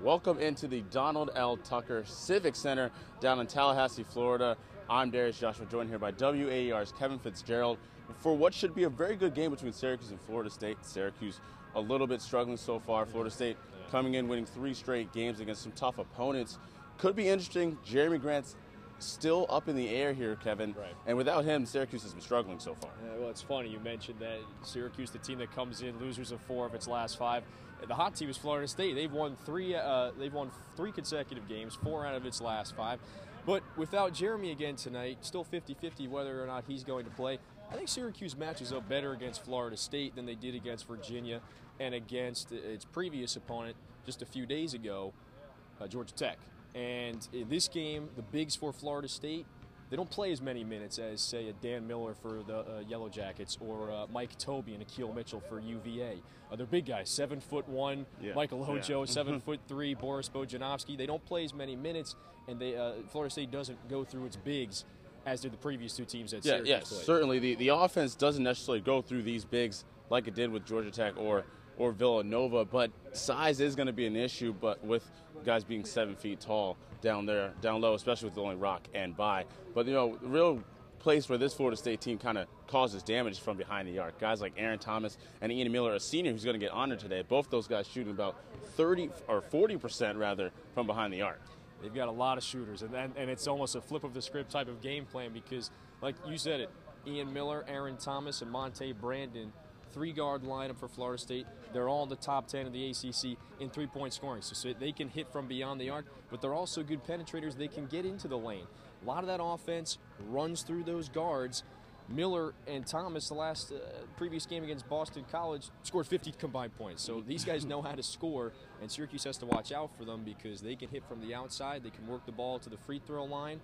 Welcome into the Donald L. Tucker Civic Center down in Tallahassee, Florida. I'm Darius Joshua, joined here by WAER's Kevin Fitzgerald for what should be a very good game between Syracuse and Florida State. Syracuse a little bit struggling so far. Florida State coming in winning 3 straight games against some tough opponents. Could be interesting. Jeremy Grant's still up in the air here, Kevin. Right. And without him, Syracuse has been struggling so far. Well, it's funny you mentioned that Syracuse, the team that comes in losers of 4 of its last 5. The hot team is Florida State. They've won 3 consecutive games, 4 out of its last 5. But without Jeremy again tonight, still 50-50 whether or not he's going to play. I think Syracuse matches up better against Florida State than they did against Virginia and against its previous opponent just a few days ago, Georgia Tech. And in this game, the bigs for Florida State, they don't play as many minutes as, say, a Dan Miller for the Yellow Jackets or Mike Tobey and Akil Mitchell for UVA. They're big guys, 7'1", Michael Hojo, 7'3", Boris Bojanovsky. They don't play as many minutes, and Florida State doesn't go through its bigs as did the previous 2 teams that Syracuse yes, played. Certainly. The offense doesn't necessarily go through these bigs like it did with Georgia Tech or Villanova, but size is going to be an issue, but with guys being 7 feet tall down low, especially with only rock and by. But, the real place where this Florida State team kind of causes damage from behind the arc. Guys like Aaron Thomas and Ian Miller, a senior who's going to get honored today. Both those guys shooting about 40% rather from behind the arc. They've got a lot of shooters, and it's almost a flip of the script type of game plan because, like you said it, Ian Miller, Aaron Thomas, and Monte Brandon, 3-guard lineup for Florida State. They're all in the top 10 of the ACC in 3-point scoring. So they can hit from beyond the arc, but they're also good penetrators. They can get into the lane. A lot of that offense runs through those guards. Miller and Thomas, the last previous game against Boston College, scored 50 combined points. So these guys know how to score, and Syracuse has to watch out for them because they can hit from the outside. They can work the ball to the free throw line.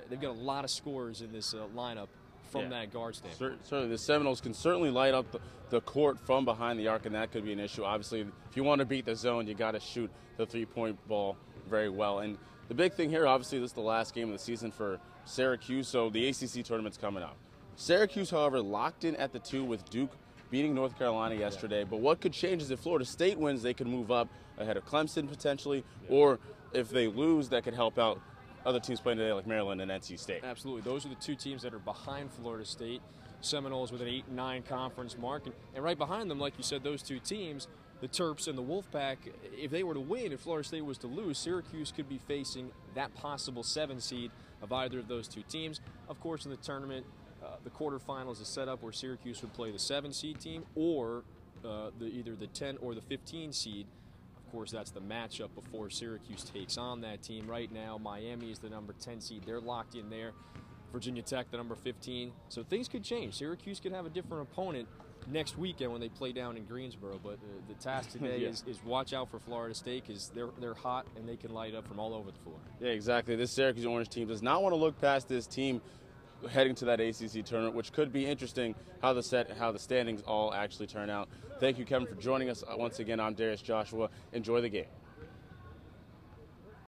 They've got a lot of scorers in this lineup from that guard standpoint. Certainly, the Seminoles can certainly light up the court from behind the arc, and that could be an issue. Obviously, if you want to beat the zone, you got to shoot the 3-point ball very well. And the big thing here, obviously, this is the last game of the season for Syracuse, so the ACC tournament's coming up. Syracuse, however, locked in at the 2 with Duke beating North Carolina yesterday. But what could change is if Florida State wins, they could move up ahead of Clemson potentially, or if they lose, that could help out other teams playing today like Maryland and NC State. Absolutely. Those are the 2 teams that are behind Florida State. Seminoles with an 8-9 conference mark. And right behind them, like you said, those 2 teams, the Terps and the Wolfpack, if they were to win, if Florida State was to lose, Syracuse could be facing that possible 7 seed of either of those 2 teams. Of course, in the tournament, the quarterfinals is set up where Syracuse would play the 7 seed team or either the 10 or the 15 seed. Of course, that's the matchup before Syracuse takes on that team. Right now, Miami is the number 10 seed. They're locked in there. Virginia Tech, the number 15. So things could change. Syracuse could have a different opponent next weekend when they play down in Greensboro. But the task today is watch out for Florida State because they're hot and they can light up from all over the floor. Yeah, exactly. This Syracuse Orange team does not want to look past this team heading to that ACC tournament, which could be interesting how the standings all actually turn out. Thank you, Kevin, for joining us. Once again, I'm Darius Joshua. Enjoy the game.